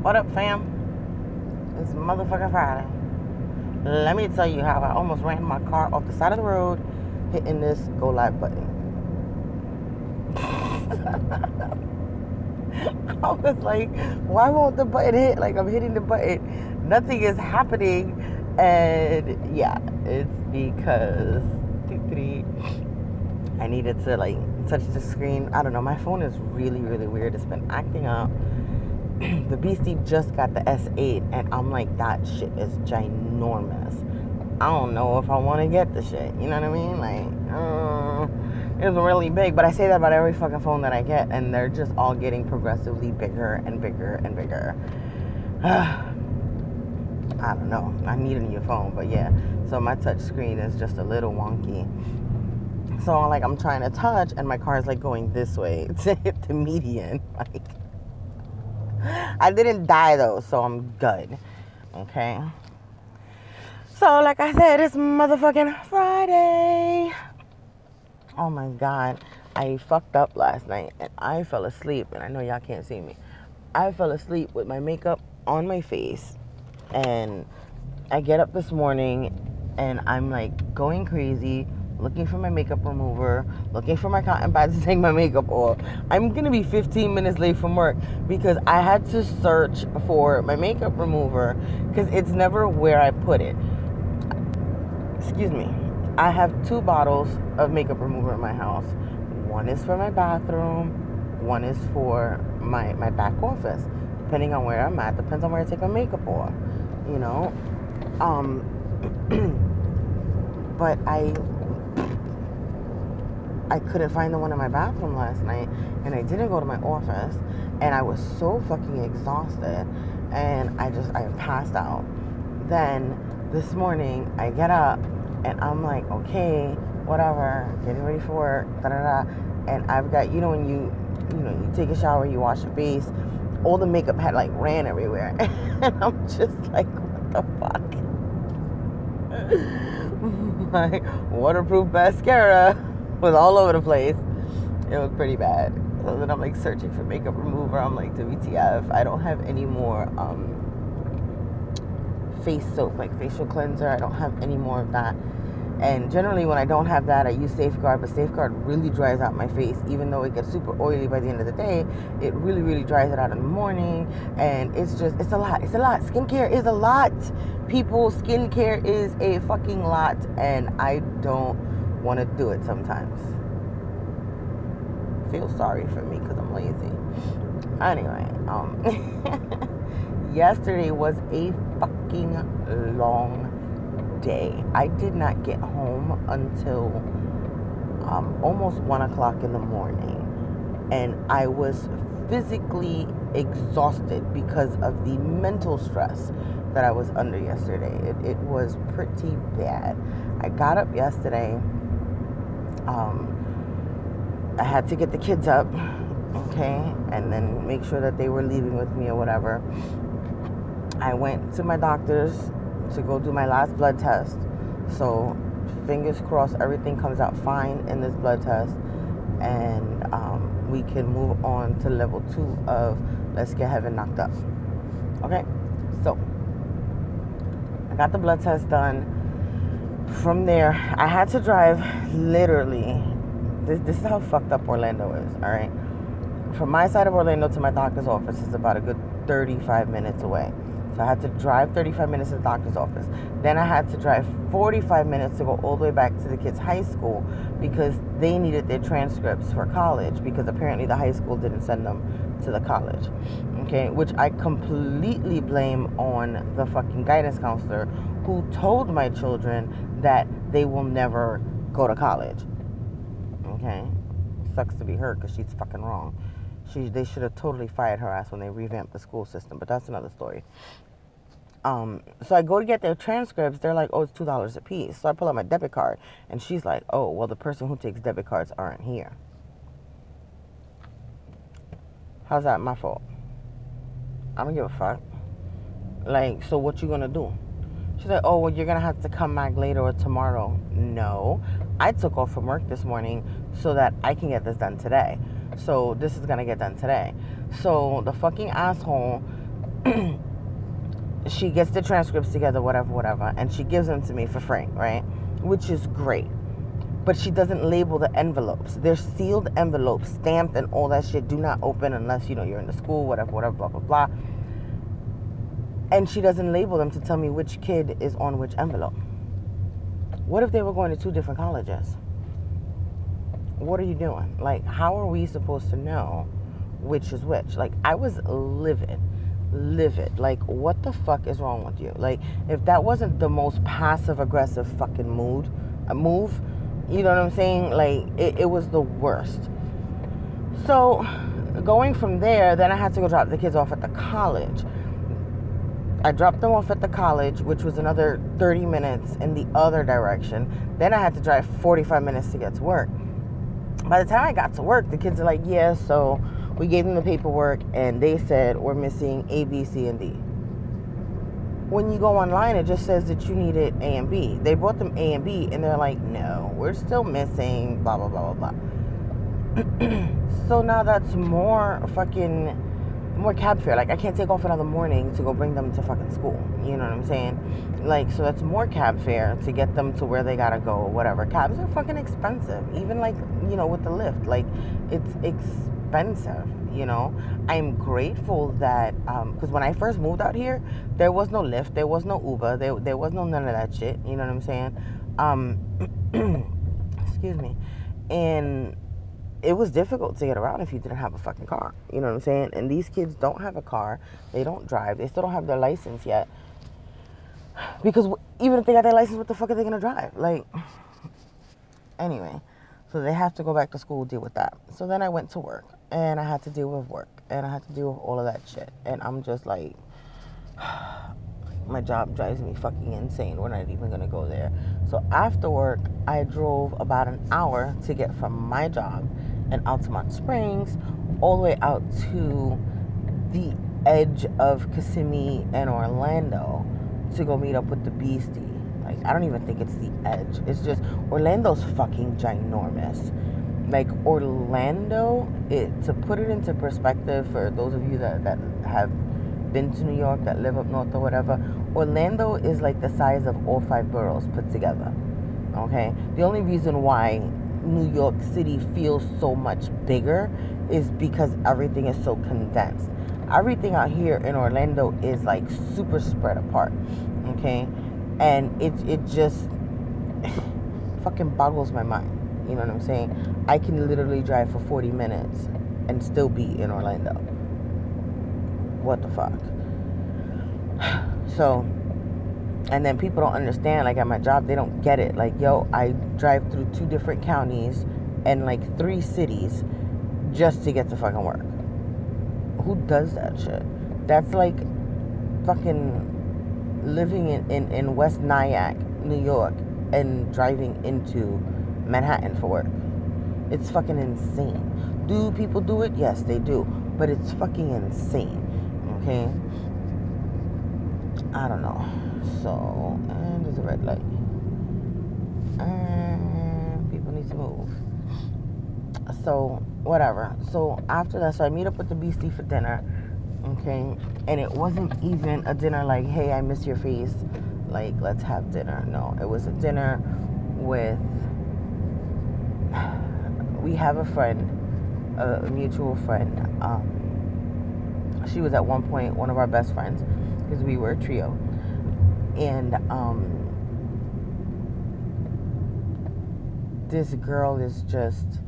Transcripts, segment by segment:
What up, fam? It's motherfucking Friday. Let me tell you how I almost ran my car off the side of the road hitting this go live button. I was like, why won't the button hit? Like, I'm hitting the button. Nothing is happening. And yeah, it's because I needed to like touch the screen. I don't know. My phone is really, really weird. It's been acting up. The beastie just got the S8, and I'm like, that shit is ginormous. I don't know if I want to get the shit. You know what I mean? Like, it's really big. But I say that about every fucking phone that I get, and they're just all getting progressively bigger and bigger and bigger. I don't know. I need a new phone, but yeah. So my touch screen is just a little wonky. So like, I'm trying to touch, and my car is like going this way to hit the median. Like, I didn't die though, so I'm good. Okay. So like I said, it's motherfucking Friday. Oh my God. I fucked up last night and I fell asleep, and I know y'all can't see me. I fell asleep with my makeup on my face, and I get up this morning and I'm like going crazy, looking for my makeup remover, looking for my cotton pads to take my makeup off. I'm gonna be 15 minutes late from work because I had to search for my makeup remover because it's never where I put it. Excuse me. I have 2 bottles of makeup remover in my house. One is for my bathroom, one is for my back office. Depending on where I'm at, depends on where I take my makeup off, you know. But I couldn't find the one in my bathroom last night, and I didn't go to my office, and I was so fucking exhausted, and I passed out. Then this morning I get up and I'm like, okay, whatever, getting ready for work, and I've got, you know, when you take a shower, you wash your face, all the makeup had like ran everywhere, and I'm just like, what the fuck? My waterproof mascara was all over the place. It was pretty bad. So then I'm like searching for makeup remover. I'm like, WTF, I don't have any more face soap, like facial cleanser. I don't have any more of that. And generally when I don't have that, I use Safeguard, but Safeguard really dries out my face. Even though it gets super oily by the end of the day, it really, really dries it out in the morning. And it's a lot. It's a lot. Skincare is a lot. People, skincare is a fucking lot, and I don't want to do it sometimes. Feel sorry for me because I'm lazy. Anyway, yesterday was a fucking long day. I did not get home until almost 1 o'clock in the morning, and I was physically exhausted because of the mental stress that I was under yesterday. It was pretty bad. I got up yesterday. I had to get the kids up, okay, and then make sure that they were leaving with me or whatever. I went to my doctor's to go do my last blood test. So fingers crossed everything comes out fine in this blood test, and we can move on to level 2 of Let's Get Heaven Knocked Up. Okay, so I got the blood test done. From there, I had to drive literally, this is how fucked up Orlando is, all right? From my side of Orlando to my doctor's office is about a good 35 minutes away. So I had to drive 35 minutes to the doctor's office. Then I had to drive 45 minutes to go all the way back to the kids' high school because they needed their transcripts for college, because apparently the high school didn't send them to the college. Okay, which I completely blame on the fucking guidance counselor who told my children that they will never go to college. Okay, sucks to be her because she's fucking wrong. They should have totally fired her ass when they revamped the school system, but that's another story. So I go to get their transcripts. They're like, oh, it's $2 a piece. So I pull out my debit card, and she's like, oh, well, the person who takes debit cards aren't here. How's that my fault? I don't give a fuck. Like, so what you gonna do? She's like, oh, well, you're gonna have to come back later or tomorrow. No, I took off from work this morning so that I can get this done today. So this is gonna get done today. So the fucking asshole she gets the transcripts together, whatever, and she gives them to me for free, right? Which is great. But she doesn't label the envelopes. They're sealed envelopes, stamped and all that shit. Do not open unless, you're in the school, whatever, blah, blah, blah. And she doesn't label them to tell me which kid is on which envelope. What if they were going to 2 different colleges? What are you doing? Like, how are we supposed to know which is which? Like, I was livid. Like, what the fuck is wrong with you? Like, if that wasn't the most passive-aggressive fucking move, you know what I'm saying? Like, it was the worst. So, going from there, then I had to go drop the kids off at the college. I dropped them off at the college, which was another 30 minutes in the other direction. Then I had to drive 45 minutes to get to work. By the time I got to work, the kids are like, yeah, so we gave them the paperwork, and they said we're missing A, B, C, and D. When you go online, it just says that you needed A and B. They brought them A and B, and they're like, no, we're still missing blah, blah, blah, blah, blah. So now that's more cab fare. Like, I can't take off another morning to go bring them to fucking school. You know what I'm saying? Like, so that's more cab fare to get them to where they gotta go or whatever. Cabs are fucking expensive. Even, like, with the Lyft. Like, it's expensive, I'm grateful that, because when I first moved out here, there was no Lyft, there was no Uber, there was no none of that shit, you know what I'm saying? Excuse me. And it was difficult to get around if you didn't have a fucking car, you know what I'm saying? And these kids don't have a car, they don't drive, they still don't have their license yet. Because even if they got their license, what the fuck are they gonna drive? Like, anyway. So they have to go back to school, deal with that. So then I went to work, and I had to deal with work, and I had to deal with all of that shit. And I'm just like, my job drives me fucking insane. We're not even gonna go there. So after work, I drove about an hour to get from my job in Altamont Springs all the way out to the edge of Kissimmee and Orlando to go meet up with the Beastie. Like, I don't even think it's the edge. It's just, Orlando's fucking ginormous. Like, Orlando, to put it into perspective for those of you that have been to New York, that live up north or whatever, Orlando is like the size of all 5 boroughs put together. Okay? The only reason why New York City feels so much bigger is because everything is so condensed. Everything out here in Orlando is like super spread apart. Okay? And it just fucking boggles my mind. You know what I'm saying? I can literally drive for 40 minutes and still be in Orlando. What the fuck? So, and then people don't understand, like at my job, they don't get it. Like, yo, I drive through 2 different counties and like 3 cities just to get to fucking work. Who does that shit? That's like fucking living in West Nyack, New York, and driving into Manhattan for work. It's fucking insane. Do people do it? Yes, they do. But it's fucking insane. Okay? I don't know. So, and there's a red light. And people need to move. So, whatever. So, after that, so I meet up with the Beastie for dinner. Okay? And it wasn't even a dinner like, hey, I miss your face. Like, let's have dinner. No, it was a dinner with... We have a friend, a mutual friend. She was at one point one of our best friends because we were a trio. And this girl is just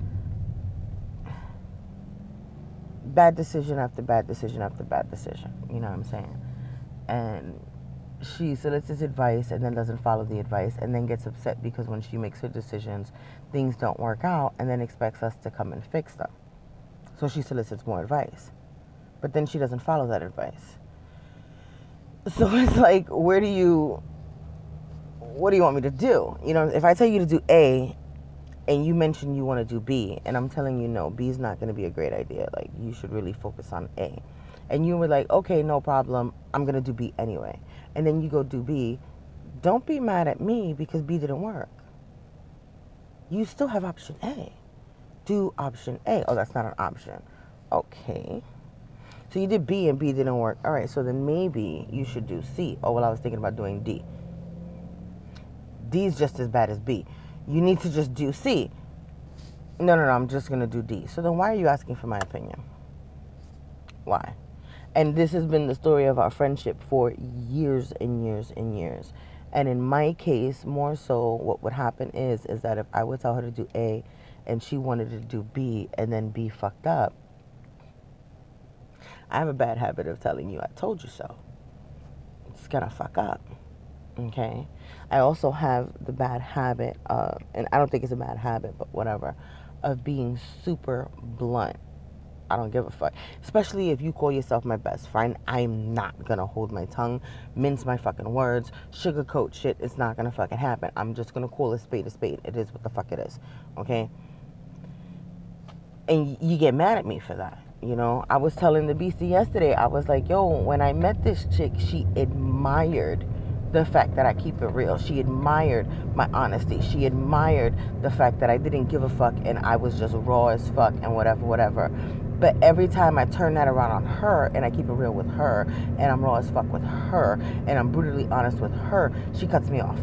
bad decision after bad decision after bad decision. You know what I'm saying? And she solicits advice and then doesn't follow the advice and then gets upset because when she makes her decisions, things don't work out and then expects us to come and fix them. So she solicits more advice. But then she doesn't follow that advice. So it's like, what do you want me to do? You know, if I tell you to do A and you mention you want to do B and I'm telling you no, B is not going to be a great idea. Like, you should really focus on A. And you were like, okay, no problem. I'm going to do B anyway. And then you go do B. Don't be mad at me because B didn't work. You still have option A. Do option A. Oh, that's not an option. Okay. So you did B and B didn't work. All right, so then maybe you should do C. Oh, well, I was thinking about doing D. D is just as bad as B. You need to just do C. No, I'm just going to do D. So then why are you asking for my opinion? Why? And this has been the story of our friendship for years and years and years. And in my case, more so, what would happen is that if I would tell her to do A and she wanted to do B and then B fucked up, I have a bad habit of telling you, I told you so. It's gonna fuck up. Okay? I also have the bad habit of, and I don't think it's a bad habit, but whatever, of being super blunt. I don't give a fuck. Especially if you call yourself my best friend, I'm not gonna hold my tongue, mince my fucking words, sugarcoat shit. It's not gonna fucking happen. I'm just gonna call a spade a spade. It is what the fuck it is. Okay? And you get mad at me for that. You know, I was telling the beastie yesterday, I was like, yo, when I met this chick, she admired the fact that I keep it real. She admired my honesty. She admired the fact that I didn't give a fuck and I was just raw as fuck and whatever. But every time I turn that around on her and I keep it real with her and I'm raw as fuck with her and I'm brutally honest with her, she cuts me off.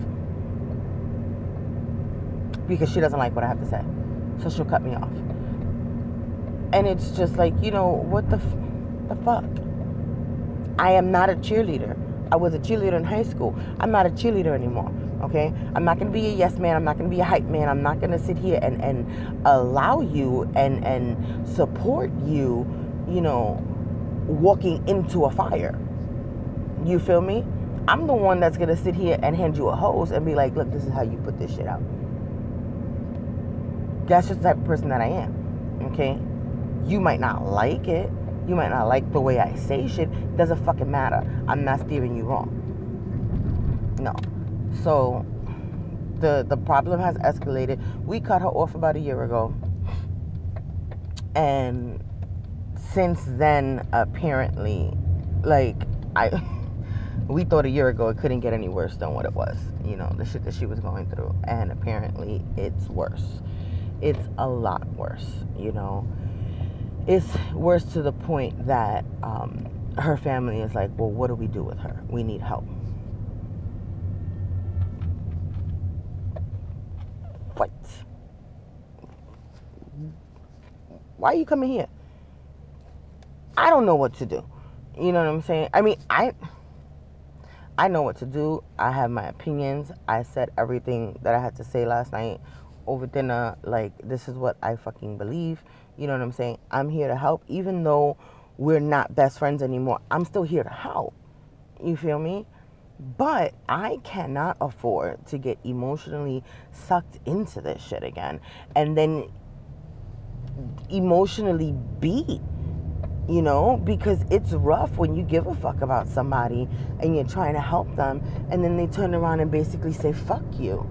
Because she doesn't like what I have to say. So she'll cut me off. And it's just like, you know, what the fuck? I am not a cheerleader. I was a cheerleader in high school. I'm not a cheerleader anymore, okay? I'm not going to be a yes man. I'm not going to be a hype man. I'm not going to sit here and allow you and support you, you know, walking into a fire. You feel me? I'm the one that's going to sit here and hand you a hose and be like, look, this is how you put this shit out. That's just the type of person that I am, okay? You might not like it. You might not like the way I say shit. Doesn't fucking matter. I'm not steering you wrong. No. So, the problem has escalated. We cut her off about a year ago. And since then, apparently, like, we thought a year ago it couldn't get any worse than what it was. You know, the shit that she was going through. And apparently, it's worse. It's a lot worse, you know. It's worse to the point that her family is like, well, what do we do with her? We need help. What? Why are you coming here? I don't know what to do. You know what I'm saying? I mean, I know what to do. I have my opinions. I said everything that I had to say last night over dinner. Like, this is what I fucking believe. You know what I'm saying? I'm here to help. Even though we're not best friends anymore, I'm still here to help. You feel me? But I cannot afford to get emotionally sucked into this shit again. And then emotionally beat. You know? Because it's rough when you give a fuck about somebody and you're trying to help them. And then they turn around and basically say, fuck you.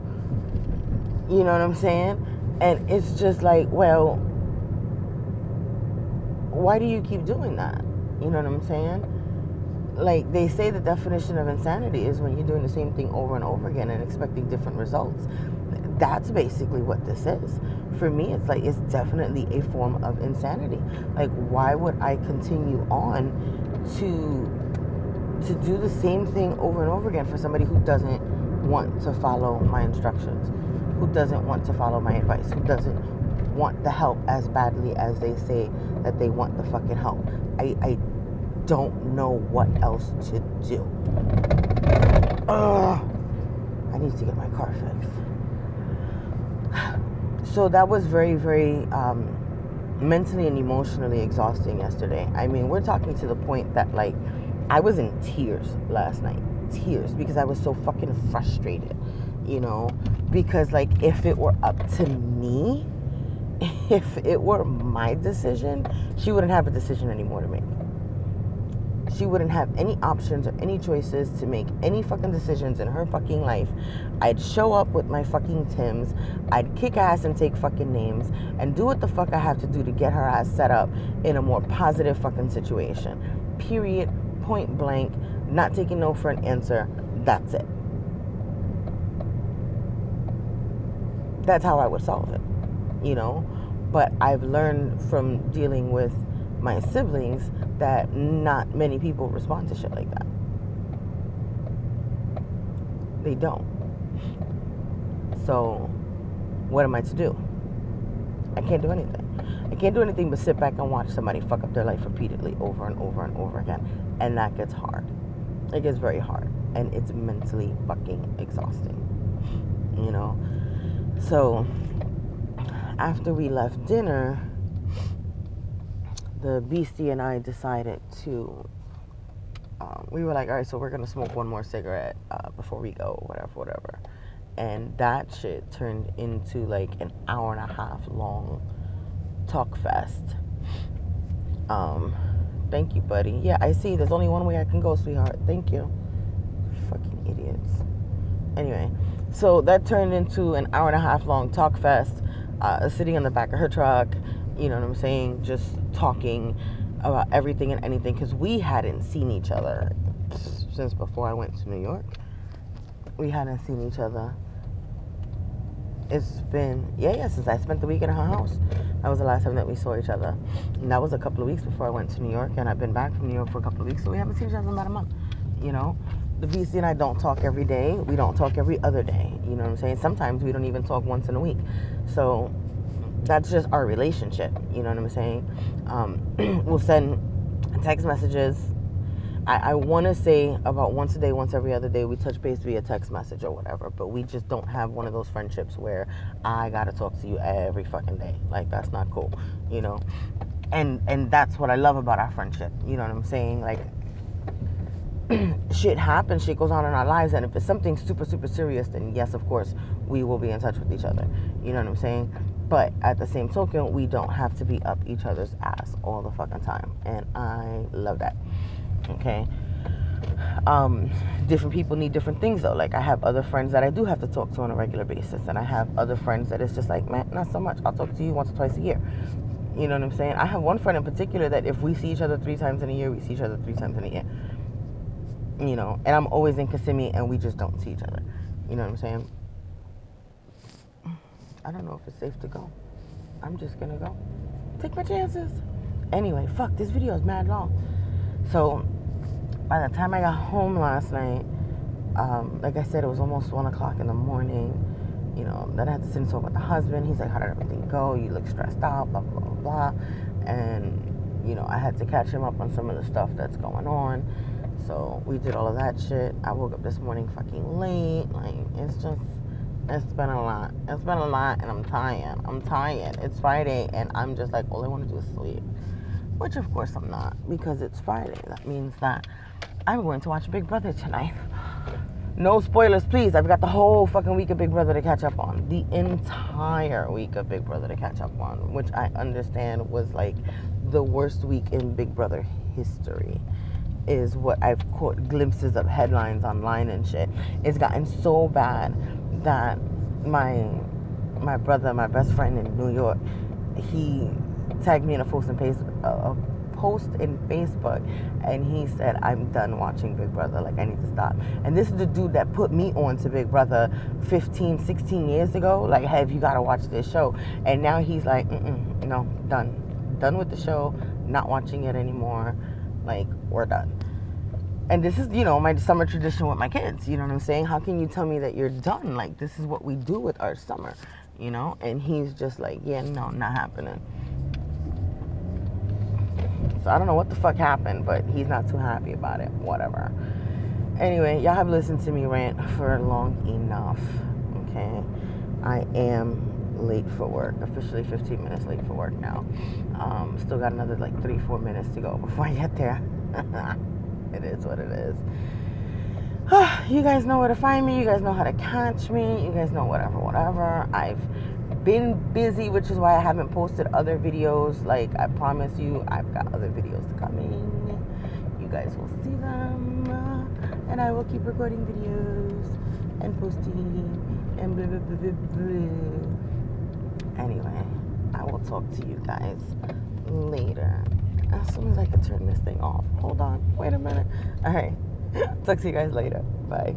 You know what I'm saying? And it's just like, well, why do you keep doing that? You know what I'm saying? Like, they say the definition of insanity is when you're doing the same thing over and over again and expecting different results. That's basically what this is. For me, it's like, it's definitely a form of insanity. Like, why would I continue on to do the same thing over and over again for somebody who doesn't want to follow my instructions, who doesn't want to follow my advice, who doesn't want the help as badly as they say that they want the fucking help? I don't know what else to do. I need to get my car fixed. So that was very, very mentally and emotionally exhausting yesterday. I mean, we're talking to the point that, like, I was in tears last night. Tears, because I was so fucking frustrated, you know? Because, like, if it were up to me, if it were my decision, she wouldn't have a decision anymore to make. She wouldn't have any options or any choices to make any fucking decisions in her fucking life. I'd show up with my fucking Timbs. I'd kick ass and take fucking names and do what the fuck I have to do to get her ass set up in a more positive fucking situation. Period. Point blank. Not taking no for an answer. That's it. That's how I would solve it, you know? But I've learned from dealing with my siblings that not many people respond to shit like that. They don't. So what am I to do? I can't do anything. I can't do anything but sit back and watch somebody fuck up their life repeatedly over and over and over again. And that gets hard. It gets very hard. And it's mentally fucking exhausting. You know? So after we left dinner, the beastie and I decided to, we were like, all right, so we're going to smoke one more cigarette before we go, whatever. And that shit turned into like an hour and a half long talk fest. Thank you, buddy. Yeah, I see. There's only one way I can go, sweetheart. Thank you. Fucking idiots. Anyway, so that turned into an hour and a half long talk fest, sitting in the back of her truck, you know what I'm saying, just talking about everything and anything, because we hadn't seen each other since before I went to New York. We hadn't seen each other. It's been, since I spent the weekend at her house. That was the last time that we saw each other. And that was a couple of weeks before I went to New York, and I've been back from New York for a couple of weeks, so we haven't seen each other in about a month, you know. The BC and I don't talk every day. We don't talk every other day, you know what I'm saying? Sometimes we don't even talk once in a week. So that's just our relationship, you know what I'm saying? We'll send text messages. I want to say about once a day, once every other day, we touch base via text message or whatever, but we just don't have one of those friendships where I got to talk to you every fucking day. Like, that's not cool, you know? And that's what I love about our friendship, you know what I'm saying? Like, shit happens, shit goes on in our lives, and if it's something super, super serious, then yes, of course, we will be in touch with each other, you know what I'm saying? But at the same token, we don't have to be up each other's ass all the fucking time, and I love that. Okay. Different people need different things though. Like, I have other friends that I do have to talk to on a regular basis, and I have other friends that it's just like, man, not so much. I'll talk to you once or twice a year. You know what I'm saying? I have one friend in particular that if we see each other 3 times in a year, we see each other 3 times in a year. You know, and I'm always in Kissimmee, and we just don't see each other. You know what I'm saying? I don't know if it's safe to go. I'm just gonna go. Take my chances. Anyway, fuck, this video is mad long. So by the time I got home last night, like I said, it was almost 1 o'clock in the morning. You know, then I had to sit and talk with the husband. He's like, how did everything go? You look stressed out, blah, blah, blah, blah. And, you know, I had to catch him up on some of the stuff that's going on. So we did all of that shit. I woke up this morning fucking late. Like, it's been a lot. It's been a lot, and I'm tired. It's Friday, and I'm just like, all I want to do is sleep. Which, of course, I'm not, because it's Friday. That means that I'm going to watch Big Brother tonight. No spoilers, please. I've got the whole fucking week of Big Brother to catch up on. The entire week of Big Brother to catch up on, which I understand was, like, the worst week in Big Brother history, is what I've caught glimpses of headlines online and shit. It's gotten so bad that my brother, my best friend in New York, he tagged me in a post in Facebook, and he said, I'm done watching Big Brother, like, I need to stop. And this is the dude that put me on to Big Brother 15, 16 years ago. Like, hey, you gotta watch this show. And now he's like, no, done with the show, not watching it anymore, like, we're done. And this is, you know, my summer tradition with my kids, you know what I'm saying? How can you tell me that you're done? Like, this is what we do with our summer, you know? And he's just like, yeah, no, not happening. So I don't know what the fuck happened, but he's not too happy about it. Whatever. Anyway, y'all have listened to me rant for long enough. Okay? I am late for work. Officially 15 minutes late for work now. Still got another like 3-4 minutes to go before I get there. It is what it is. You guys know where to find me. You guys know how to catch me. You guys know whatever. I've been busy, which is why I haven't posted other videos. Like, I promise you, I've got other videos coming. You guys will see them, and I will keep recording videos and posting and blah, blah, blah, blah, blah. Anyway, I will talk to you guys later as soon as I can turn this thing off. Hold on, wait a minute. All right, talk to you guys later. Bye.